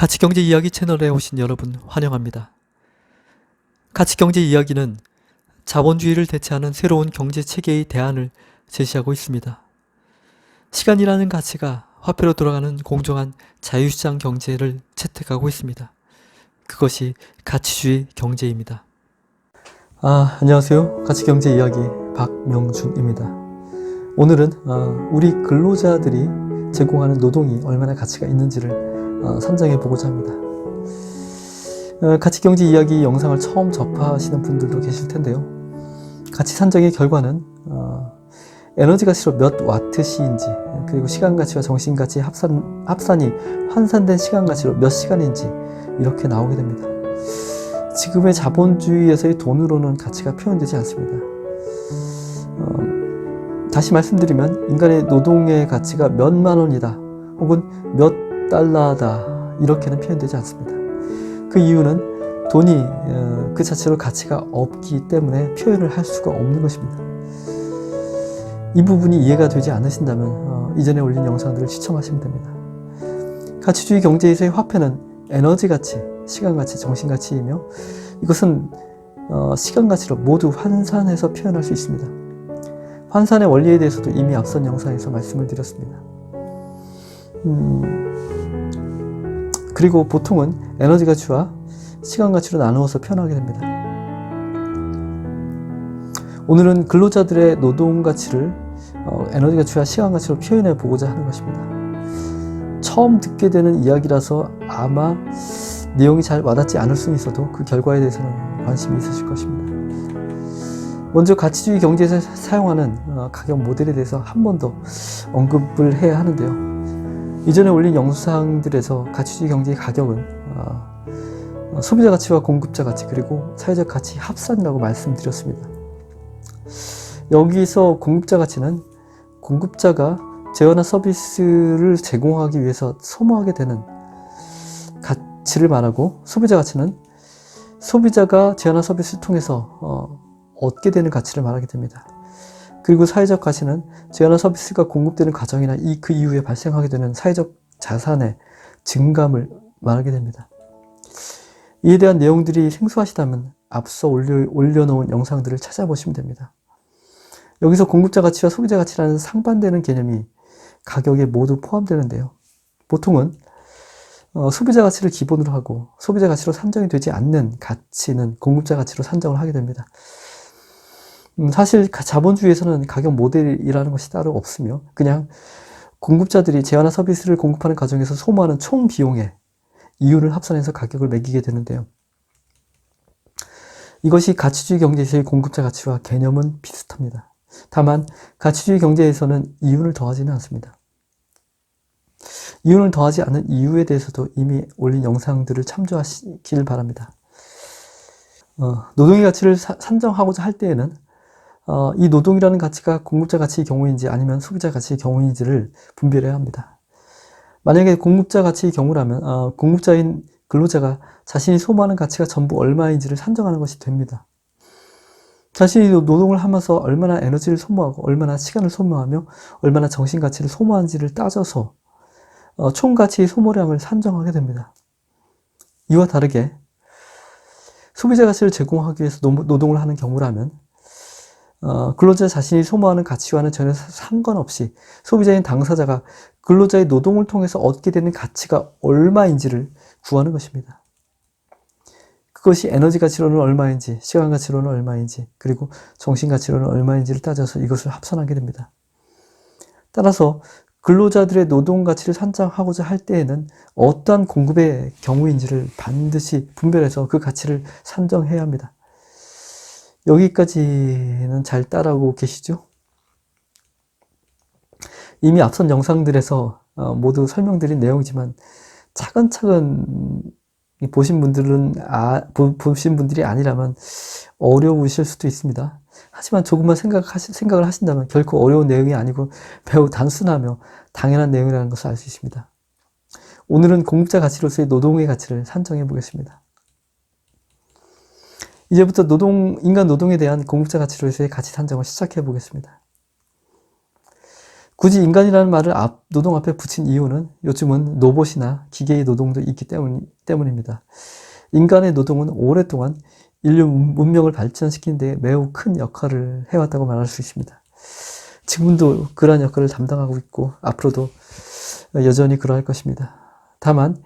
가치경제 이야기 채널에 오신 여러분 환영합니다. 가치경제 이야기는 자본주의를 대체하는 새로운 경제체계의 대안을 제시하고 있습니다. 시간이라는 가치가 화폐로 돌아가는 공정한 자유시장 경제를 채택하고 있습니다. 그것이 가치주의 경제입니다. 안녕하세요. 가치경제 이야기 박명준입니다. 오늘은 우리 근로자들이 제공하는 노동이 얼마나 가치가 있는지를 산정해 보고자 합니다. 가치경제 이야기 영상을 처음 접하시는 분들도 계실 텐데요. 가치 산정의 결과는 에너지 가치로 몇 와트시인지, 그리고 시간 가치와 정신 가치 합산이 환산된 시간 가치로 몇 시간인지 이렇게 나오게 됩니다. 지금의 자본주의에서의 돈으로는 가치가 표현되지 않습니다. 다시 말씀드리면 인간의 노동의 가치가 몇만 원이다 혹은 몇 달러다 이렇게는 표현되지 않습니다. 그 이유는 돈이 그 자체로 가치가 없기 때문에 표현을 할 수가 없는 것입니다. 이 부분이 이해가 되지 않으신다면 이전에 올린 영상들을 시청하시면 됩니다. 가치주의 경제에서의 화폐는 에너지 가치, 시간 가치, 정신 가치이며 이것은 시간 가치로 모두 환산해서 표현할 수 있습니다. 환산의 원리에 대해서도 이미 앞선 영상에서 말씀을 드렸습니다. 그리고 보통은 에너지 가치와 시간 가치로 나누어서 표현하게 됩니다. 오늘은 근로자들의 노동 가치를 에너지 가치와 시간 가치로 표현해 보고자 하는 것입니다. 처음 듣게 되는 이야기라서 아마 내용이 잘 와닿지 않을 수는 있어도 그 결과에 대해서는 관심이 있으실 것입니다. 먼저 가치주의 경제에서 사용하는 가격 모델에 대해서 한 번 더 언급을 해야 하는데요. 이전에 올린 영상들에서 가치주의 경제의 가격은 소비자 가치와 공급자 가치 그리고 사회적 가치 합산이라고 말씀드렸습니다. 여기서 공급자 가치는 공급자가 재화나 서비스를 제공하기 위해서 소모하게 되는 가치를 말하고, 소비자 가치는 소비자가 재화나 서비스를 통해서 얻게 되는 가치를 말하게 됩니다. 그리고 사회적 가치는 재화나 서비스가 공급되는 과정이나 그 이후에 발생하게 되는 사회적 자산의 증감을 말하게 됩니다. 이에 대한 내용들이 생소하시다면 앞서 올려놓은 영상들을 찾아보시면 됩니다. 여기서 공급자 가치와 소비자 가치라는 상반되는 개념이 가격에 모두 포함되는데요. 보통은 소비자 가치를 기본으로 하고 소비자 가치로 산정이 되지 않는 가치는 공급자 가치로 산정을 하게 됩니다. 사실 자본주의에서는 가격 모델이라는 것이 따로 없으며 그냥 공급자들이 재화나 서비스를 공급하는 과정에서 소모하는 총 비용의 이윤을 합산해서 가격을 매기게 되는데요. 이것이 가치주의 경제에서의 공급자 가치와 개념은 비슷합니다. 다만 가치주의 경제에서는 이윤을 더하지는 않습니다. 이윤을 더하지 않는 이유에 대해서도 이미 올린 영상들을 참조하시길 바랍니다. 노동의 가치를 산정하고자 할 때에는 이 노동이라는 가치가 공급자 가치의 경우인지 아니면 소비자 가치의 경우인지를 분별해야 합니다. 만약에 공급자 가치의 경우라면 공급자인 근로자가 자신이 소모하는 가치가 전부 얼마인지를 산정하는 것이 됩니다. 자신이 노동을 하면서 얼마나 에너지를 소모하고 얼마나 시간을 소모하며 얼마나 정신 가치를 소모하는지를 따져서 총 가치의 소모량을 산정하게 됩니다. 이와 다르게 소비자 가치를 제공하기 위해서 노동을 하는 경우라면 근로자 자신이 소모하는 가치와는 전혀 상관없이 소비자인 당사자가 근로자의 노동을 통해서 얻게 되는 가치가 얼마인지를 구하는 것입니다. 그것이 에너지 가치로는 얼마인지, 시간 가치로는 얼마인지, 그리고 정신 가치로는 얼마인지를 따져서 이것을 합산하게 됩니다. 따라서 근로자들의 노동 가치를 산정하고자 할 때에는 어떠한 공급의 경우인지를 반드시 분별해서 그 가치를 산정해야 합니다. 여기까지는 잘 따라오고 계시죠? 이미 앞선 영상들에서 모두 설명드린 내용이지만 차근차근 보신 분들이 아니라면 어려우실 수도 있습니다. 하지만 조금만 생각을 하신다면 결코 어려운 내용이 아니고 매우 단순하며 당연한 내용이라는 것을 알 수 있습니다. 오늘은 공급자 가치로서의 노동의 가치를 산정해 보겠습니다. 이제부터 인간 노동에 대한 공급자 가치로서의 가치 산정을 시작해 보겠습니다. 굳이 인간이라는 말을 노동 앞에 붙인 이유는 요즘은 로봇이나 기계의 노동도 있기 때문입니다. 인간의 노동은 오랫동안 인류 문명을 발전시키는 데 매우 큰 역할을 해왔다고 말할 수 있습니다. 지금도 그러한 역할을 담당하고 있고 앞으로도 여전히 그러할 것입니다. 다만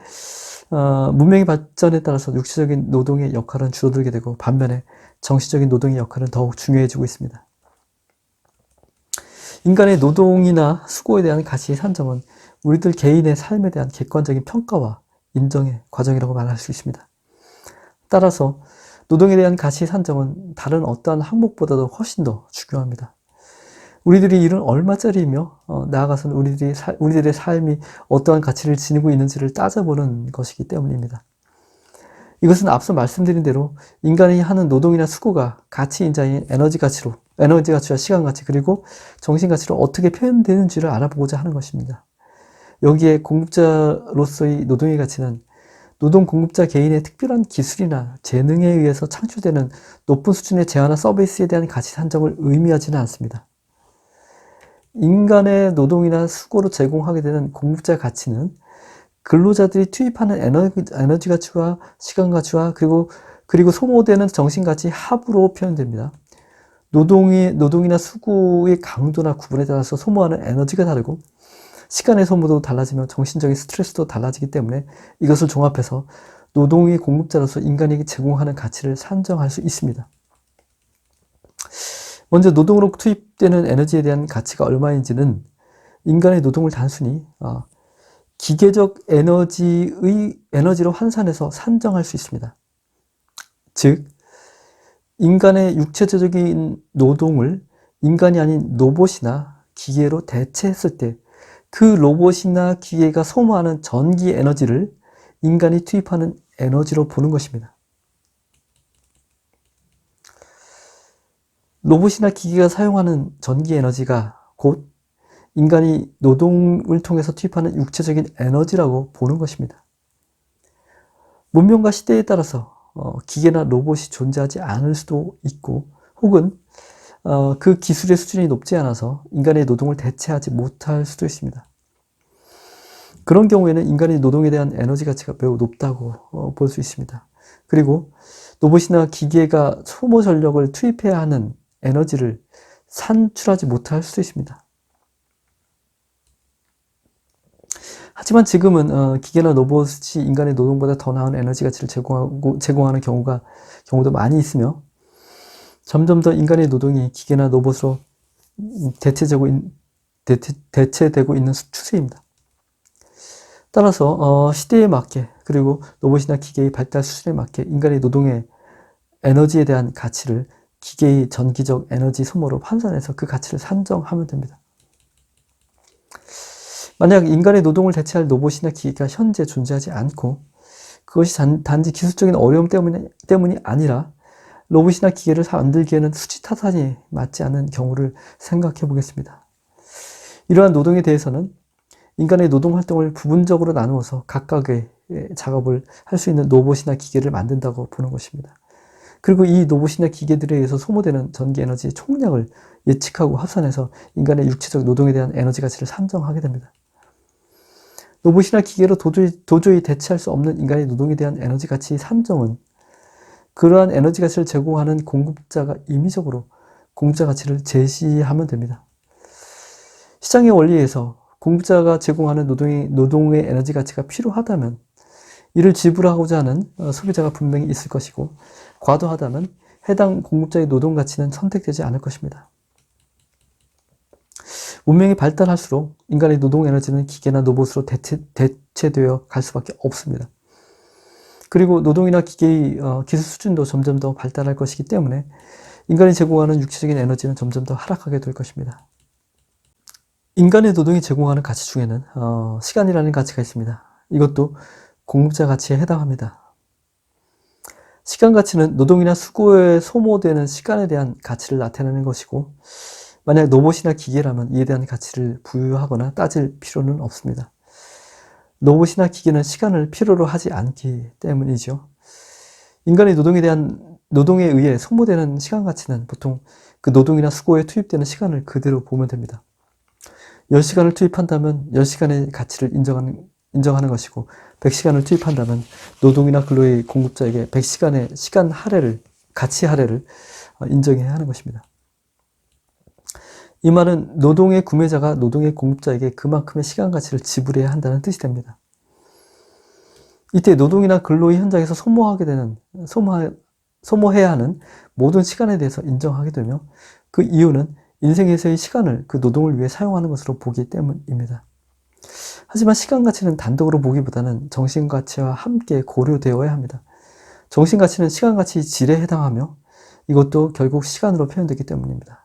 문명의 발전에 따라서 육체적인 노동의 역할은 줄어들게 되고 반면에 정신적인 노동의 역할은 더욱 중요해지고 있습니다. 인간의 노동이나 수고에 대한 가치 산정은 우리들 개인의 삶에 대한 객관적인 평가와 인정의 과정이라고 말할 수 있습니다. 따라서 노동에 대한 가치 산정은 다른 어떠한 항목보다도 훨씬 더 중요합니다. 우리들이 일은 얼마짜리이며 나아가서는 우리들의 삶이 어떠한 가치를 지니고 있는지를 따져보는 것이기 때문입니다. 이것은 앞서 말씀드린 대로 인간이 하는 노동이나 수고가 가치인자인 에너지 가치와 시간 가치 그리고 정신 가치로 어떻게 표현되는지를 알아보고자 하는 것입니다. 여기에 공급자로서의 노동의 가치는 노동 공급자 개인의 특별한 기술이나 재능에 의해서 창출되는 높은 수준의 재화나 서비스에 대한 가치 산정을 의미하지는 않습니다. 인간의 노동이나 수고로 제공하게 되는 공급자 가치는 근로자들이 투입하는 에너지 가치와 시간 가치와 그리고 소모되는 정신 가치 합으로 표현됩니다. 노동이나 수고의 강도나 구분에 따라서 소모하는 에너지가 다르고 시간의 소모도 달라지며 정신적인 스트레스도 달라지기 때문에 이것을 종합해서 노동의 공급자로서 인간에게 제공하는 가치를 산정할 수 있습니다. 먼저 노동으로 투입되는 에너지에 대한 가치가 얼마인지는 인간의 노동을 단순히 기계적 에너지로 환산해서 산정할 수 있습니다. 즉, 인간의 육체적인 노동을 인간이 아닌 로봇이나 기계로 대체했을 때 그 로봇이나 기계가 소모하는 전기 에너지를 인간이 투입하는 에너지로 보는 것입니다. 로봇이나 기계가 사용하는 전기 에너지가 곧 인간이 노동을 통해서 투입하는 육체적인 에너지라고 보는 것입니다. 문명과 시대에 따라서 기계나 로봇이 존재하지 않을 수도 있고 혹은 그 기술의 수준이 높지 않아서 인간의 노동을 대체하지 못할 수도 있습니다. 그런 경우에는 인간의 노동에 대한 에너지 가치가 매우 높다고 볼 수 있습니다. 그리고 로봇이나 기계가 소모 전력을 투입해야 하는 에너지를 산출하지 못할 수도 있습니다. 하지만 지금은 기계나 로봇이 인간의 노동보다 더 나은 에너지 가치를 제공하는 경우도 많이 있으며 점점 더 인간의 노동이 기계나 로봇으로 대체되고 있는 추세입니다. 따라서 시대에 맞게 그리고 로봇이나 기계의 발달 수준에 맞게 인간의 노동의 에너지에 대한 가치를 기계의 전기적 에너지 소모로 환산해서 그 가치를 산정하면 됩니다. 만약 인간의 노동을 대체할 로봇이나 기계가 현재 존재하지 않고 그것이 단지 기술적인 어려움 때문이 아니라 로봇이나 기계를 만들기에는 수지 타산이 맞지 않는 경우를 생각해 보겠습니다. 이러한 노동에 대해서는 인간의 노동 활동을 부분적으로 나누어서 각각의 작업을 할 수 있는 로봇이나 기계를 만든다고 보는 것입니다. 그리고 이 로봇이나 기계들에 의해서 소모되는 전기 에너지의 총량을 예측하고 합산해서 인간의 육체적 노동에 대한 에너지 가치를 산정하게 됩니다. 로봇이나 기계로 도저히 대체할 수 없는 인간의 노동에 대한 에너지 가치 산정은 그러한 에너지 가치를 제공하는 공급자가 임의적으로 공급자 가치를 제시하면 됩니다. 시장의 원리에서 공급자가 제공하는 노동의 에너지 가치가 필요하다면 이를 지불하고자 하는 소비자가 분명히 있을 것이고 과도하다면 해당 공급자의 노동 가치는 선택되지 않을 것입니다. 문명이 발달할수록 인간의 노동 에너지는 기계나 로봇으로 대체되어 갈 수밖에 없습니다. 그리고 노동이나 기계의 기술 수준도 점점 더 발달할 것이기 때문에 인간이 제공하는 육체적인 에너지는 점점 더 하락하게 될 것입니다. 인간의 노동이 제공하는 가치 중에는 시간이라는 가치가 있습니다. 이것도 공급자 가치에 해당합니다. 시간 가치는 노동이나 수고에 소모되는 시간에 대한 가치를 나타내는 것이고 만약 로봇이나 기계라면 이에 대한 가치를 부여하거나 따질 필요는 없습니다. 로봇이나 기계는 시간을 필요로 하지 않기 때문이죠. 인간의 노동에 의해 소모되는 시간 가치는 보통 그 노동이나 수고에 투입되는 시간을 그대로 보면 됩니다. 10시간을 투입한다면 10시간의 가치를 인정하는 것이고 100시간을 투입한다면 노동이나 근로의 공급자에게 100시간의 시간 할애를, 가치 할애를 인정해야 하는 것입니다. 이 말은 노동의 구매자가 노동의 공급자에게 그만큼의 시간 가치를 지불해야 한다는 뜻이 됩니다. 이때 노동이나 근로의 현장에서 소모해야 하는 모든 시간에 대해서 인정하게 되며 그 이유는 인생에서의 시간을 그 노동을 위해 사용하는 것으로 보기 때문입니다. 하지만 시간 가치는 단독으로 보기보다는 정신 가치와 함께 고려되어야 합니다. 정신 가치는 시간 가치 질에 해당하며 이것도 결국 시간으로 표현되기 때문입니다.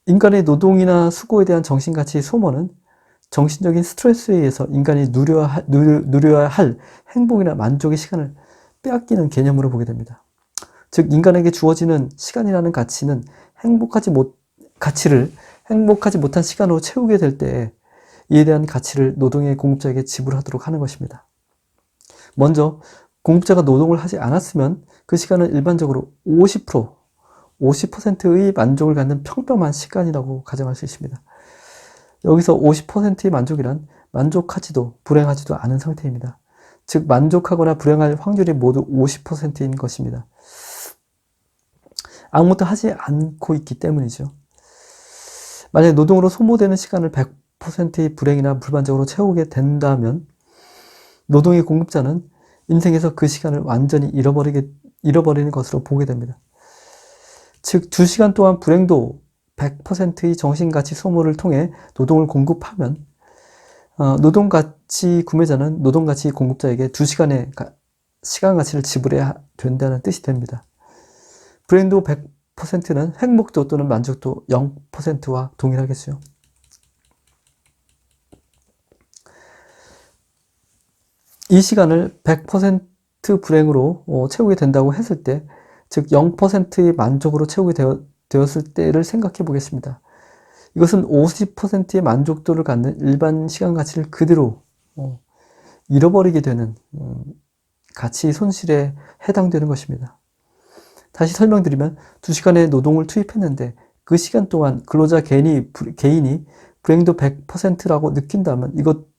인간의 노동이나 수고에 대한 정신 가치 소모는 정신적인 스트레스에 의해서 인간이 누려야 할 행복이나 만족의 시간을 빼앗기는 개념으로 보게 됩니다. 즉 인간에게 주어지는 시간이라는 가치는 행복하지 못한 시간으로 채우게 될 때에 이에 대한 가치를 노동의 공급자에게 지불하도록 하는 것입니다. 먼저 공급자가 노동을 하지 않았으면 그 시간은 일반적으로 50%의 만족을 갖는 평범한 시간이라고 가정할 수 있습니다. 여기서 50%의 만족이란 만족하지도 불행하지도 않은 상태입니다. 즉 만족하거나 불행할 확률이 모두 50%인 것입니다. 아무것도 하지 않고 있기 때문이죠. 만약 노동으로 소모되는 시간을 100%의 불행이나 불만족으로 채우게 된다면 노동의 공급자는 인생에서 그 시간을 완전히 잃어버리는 것으로 보게 됩니다. 즉 2시간 동안 불행도 100%의 정신가치 소모를 통해 노동을 공급하면 노동가치 구매자는 노동가치 공급자에게 2시간의 시간 가치를 지불해야 된다는 뜻이 됩니다. 불행도 100%는 행복도 또는 만족도 0%와 동일하겠어요. 이 시간을 100% 불행으로 채우게 된다고 했을 때, 즉 0%의 만족으로 채우게 되었을 때를 생각해 보겠습니다. 이것은 50%의 만족도를 갖는 일반 시간 가치를 그대로 잃어버리게 되는 가치 손실에 해당되는 것입니다. 다시 설명드리면 2시간의 노동을 투입했는데 그 시간 동안 근로자 개인이 불행도 100%라고 느낀다면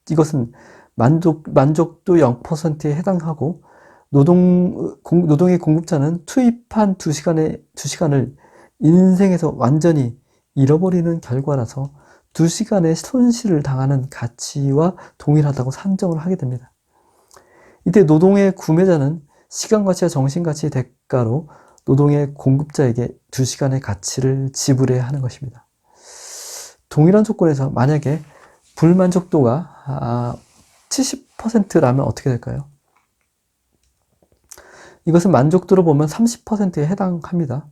이것은 만족도 0%에 해당하고 노동의 공급자는 투입한 2시간을 인생에서 완전히 잃어버리는 결과라서 2시간의 손실을 당하는 가치와 동일하다고 산정을 하게 됩니다. 이때 노동의 구매자는 시간 가치와 정신 가치의 대가로 노동의 공급자에게 2시간의 가치를 지불해야 하는 것입니다. 동일한 조건에서 만약에 불만족도가 70%라면 어떻게 될까요? 이것은 만족도로 보면 30%에 해당합니다.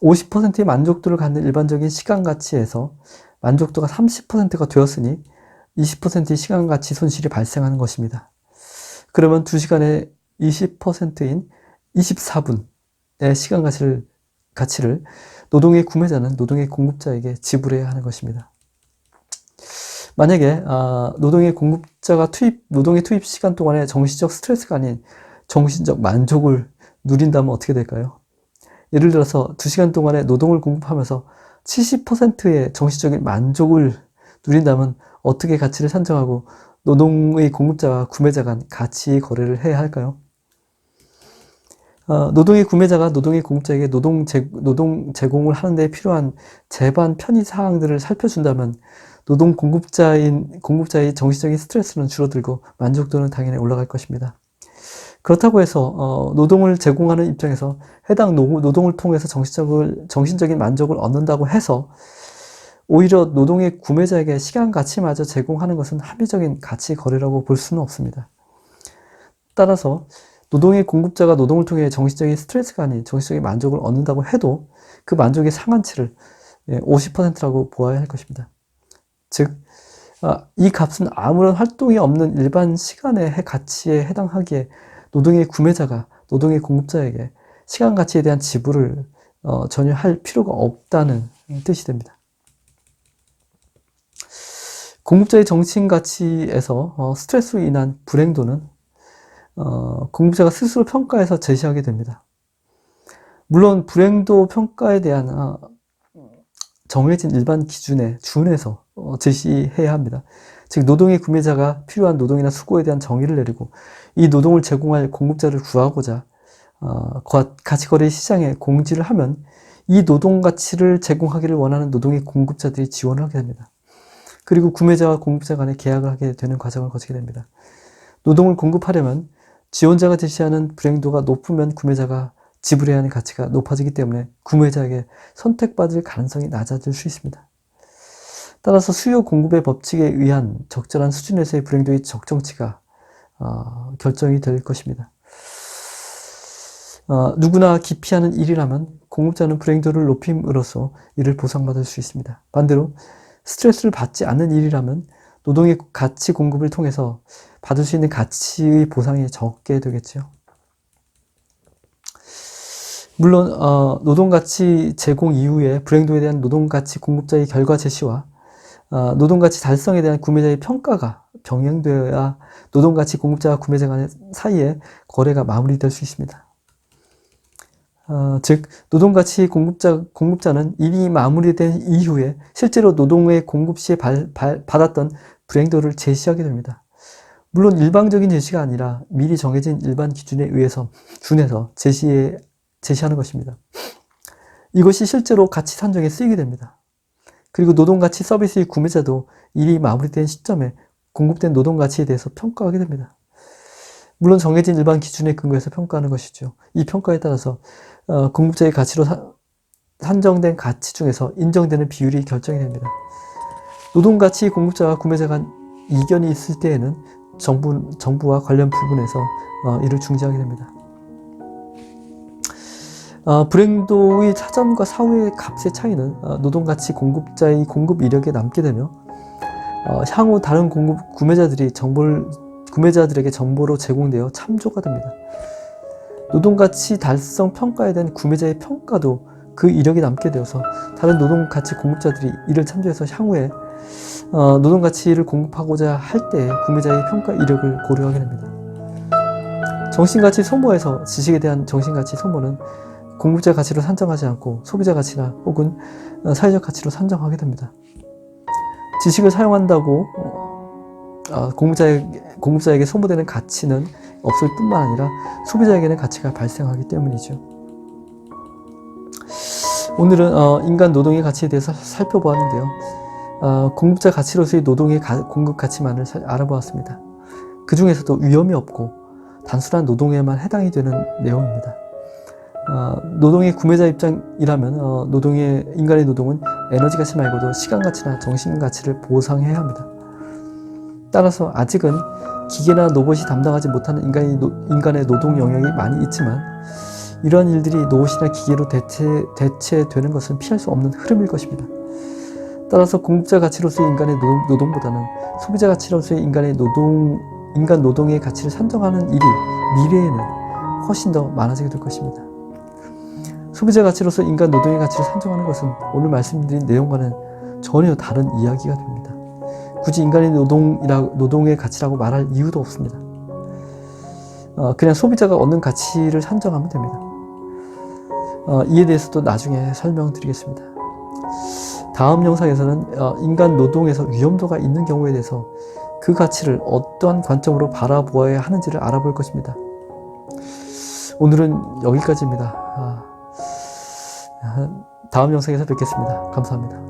50%의 만족도를 갖는 일반적인 시간 가치에서 만족도가 30%가 되었으니 20%의 시간 가치 손실이 발생하는 것입니다. 그러면 2시간의 20%인 24분의 시간 가치를 노동의 구매자는 노동의 공급자에게 지불해야 하는 것입니다. 만약에 노동의 공급자가 노동의 투입 시간 동안에 정신적 스트레스가 아닌 정신적 만족을 누린다면 어떻게 될까요? 예를 들어서 2시간 동안에 노동을 공급하면서 70%의 정신적인 만족을 누린다면 어떻게 가치를 산정하고 노동의 공급자와 구매자 간 가치 거래를 해야 할까요? 노동의 구매자가 노동의 공급자에게 노동 제공을 하는 데 필요한 제반 편의 사항들을 살펴준다면 노동 공급자의 정신적인 스트레스는 줄어들고 만족도는 당연히 올라갈 것입니다. 그렇다고 해서 노동을 제공하는 입장에서 해당 노동을 통해서 정신적인 만족을 얻는다고 해서 오히려 노동의 구매자에게 시간 가치마저 제공하는 것은 합리적인 가치 거래라고 볼 수는 없습니다. 따라서 노동의 공급자가 노동을 통해 정신적인 스트레스가 아닌 정신적인 만족을 얻는다고 해도 그 만족의 상한치를 50%라고 보아야 할 것입니다. 즉, 이 값은 아무런 활동이 없는 일반 시간의 가치에 해당하기에 노동의 구매자가 노동의 공급자에게 시간 가치에 대한 지불을 전혀 할 필요가 없다는 뜻이 됩니다. 공급자의 정신 가치에서 스트레스로 인한 불행도는 공급자가 스스로 평가해서 제시하게 됩니다. 물론 불행도 평가에 대한 정해진 일반 기준에 준해서 제시해야 합니다. 즉 노동의 구매자가 필요한 노동이나 수고에 대한 정의를 내리고 이 노동을 제공할 공급자를 구하고자 가치거래 시장에 공지를 하면 이 노동 가치를 제공하기를 원하는 노동의 공급자들이 지원을 하게 됩니다. 그리고 구매자와 공급자 간에 계약을 하게 되는 과정을 거치게 됩니다. 노동을 공급하려면 지원자가 제시하는 불행도가 높으면 구매자가 지불해야 하는 가치가 높아지기 때문에 구매자에게 선택받을 가능성이 낮아질 수 있습니다. 따라서 수요 공급의 법칙에 의한 적절한 수준에서의 불행도의 적정치가 결정이 될 것입니다. 누구나 기피하는 일이라면 공급자는 불행도를 높임으로써 이를 보상받을 수 있습니다. 반대로 스트레스를 받지 않는 일이라면 노동의 가치 공급을 통해서 받을 수 있는 가치의 보상이 적게 되겠죠. 물론 노동가치 제공 이후에 불행도에 대한 노동가치 공급자의 결과 제시와 노동가치 달성에 대한 구매자의 평가가 병행되어야 노동가치 공급자와 구매자 간 사이에 거래가 마무리될 수 있습니다. 즉 노동가치 공급자는 일이 마무리된 이후에 실제로 노동의 공급 시에 받았던 불행도를 제시하게 됩니다. 물론 일방적인 제시가 아니라 미리 정해진 일반 기준에 의해서 준해서 제시하는 것입니다. 이것이 실제로 가치 산정에 쓰이게 됩니다. 그리고 노동가치 서비스의 구매자도 일이 마무리된 시점에 공급된 노동가치에 대해서 평가하게 됩니다. 물론 정해진 일반 기준에 근거해서 평가하는 것이죠. 이 평가에 따라서 공급자의 가치로 산정된 가치 중에서 인정되는 비율이 결정이 됩니다. 노동가치 공급자와 구매자 간 이견이 있을 때에는 정부와 관련 부분에서 이를 중지하게 됩니다. 불행도의 사전과 사후의 값의 차이는 노동가치 공급자의 공급 이력에 남게 되며 향후 다른 구매자들에게 정보로 제공되어 참조가 됩니다. 노동가치 달성 평가에 대한 구매자의 평가도 그 이력이 남게 되어서 다른 노동가치 공급자들이 이를 참조해서 향후에 노동가치를 공급하고자 할 때 구매자의 평가 이력을 고려하게 됩니다. 정신가치 소모에서 지식에 대한 정신가치 소모는 공급자 가치로 산정하지 않고 소비자 가치나 혹은 사회적 가치로 산정하게 됩니다. 지식을 사용한다고 공급자에게 소모되는 가치는 없을 뿐만 아니라 소비자에게는 가치가 발생하기 때문이죠. 오늘은 인간 노동의 가치에 대해서 살펴보았는데요. 공급자 가치로서의 노동의 공급 가치만을 알아보았습니다. 그 중에서도 위험이 없고 단순한 노동에만 해당이 되는 내용입니다. 노동의 구매자 입장이라면 인간의 노동은 에너지 가치 말고도 시간 가치나 정신 가치를 보상해야 합니다. 따라서 아직은 기계나 로봇이 담당하지 못하는 인간의 노동 영역이 많이 있지만 이러한 일들이 로봇이나 기계로 대체되는 것은 피할 수 없는 흐름일 것입니다. 따라서 공급자 가치로서의 인간의 노동보다는 소비자 가치로서의 인간 노동의 가치를 산정하는 일이 미래에는 훨씬 더 많아지게 될 것입니다. 소비자 가치로서 인간 노동의 가치를 산정하는 것은 오늘 말씀드린 내용과는 전혀 다른 이야기가 됩니다. 굳이 인간의 노동의 가치라고 말할 이유도 없습니다. 그냥 소비자가 얻는 가치를 산정하면 됩니다. 이에 대해서도 나중에 설명드리겠습니다. 다음 영상에서는 인간 노동에서 위험도가 있는 경우에 대해서 그 가치를 어떠한 관점으로 바라보아야 하는지를 알아볼 것입니다. 오늘은 여기까지입니다. 다음 영상에서 뵙겠습니다. 감사합니다.